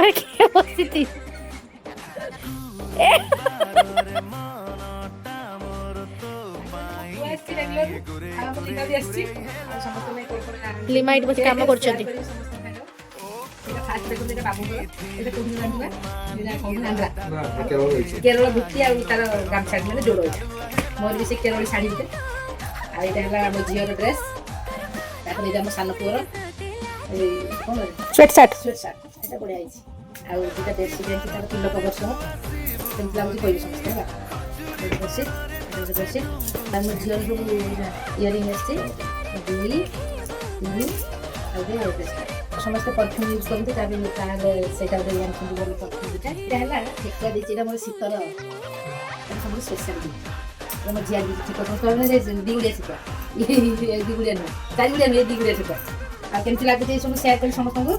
ପାଖରେ କିଏ ବସିଛି? ଲିମା ଏଇଠି ବସି କାମ କରୁଛନ୍ତି। କେରଳ ଧୋତି ଆଉ ତାର ଗାମୁଛା ମାନେ ଯୋଡ଼ ମୋର ବି ସେ କେରଳ ଶାଢ଼ୀ ଗୋଟେ ଆଉ ଏଇଟା ହେଲା ଆମ ଝିଅର ଡ୍ରେସ୍ ତାପରେ ଏଇଟା ଆମ ସାନ ପୁଅର କ'ଣ ସ୍ୱେଟ୍ ସାର୍ଟ। ଏଇଟା ବଢ଼ିଆ ହେଇଛି ଆଉ ଦୁଇଟା ବେଡ଼ସିଟ୍ ଆଣିଛି ତାର ପିଲୋ କଭର ସହ କେମିତି ଲାଗୁଛି କହିବି ସମସ୍ତେ ହେଲା ବେଡ଼ସିଟ୍ ବେଡ଼ସିଟ୍ ଆଉ ମୋ ଝିଅର ସବୁ ଇୟରିଂ ଆସିଛି 2 3 ଆଉ ସମସ୍ତେ ପରଫ୍ୟୁମ୍ ୟୁଜ୍ କରନ୍ତି ତା ବି ତାହେଲେ ସେଇଟା ଗୋଟେ ଜାଣିଛନ୍ତି ଭଲ ପରଫ୍ୟୁମ୍ ଦୁଇଟା ଏଇଟା ହେଲା ଠେକୁଆ ଦେଇଛି ଏଇଟା ମୋର ଶୀତର ସବୁଠୁ ସ୍ପେଶାଲ୍ ମୋ ଝିଅ ଠେକୁଆ ଦିଗୁଡ଼ିଆ ଠେକୁଆ ଦିଗୁଡ଼ିଆ ନୁହେଁ 4 ଗୁଡ଼ିଆ ନୁହେଁ 2 ଗୁଡ଼ିଆ ଠେକୁଆ ଆଉ କେମିତି ଲାଗୁଛି ସବୁ ସେୟାର କରି ସମସ୍ତଙ୍କୁ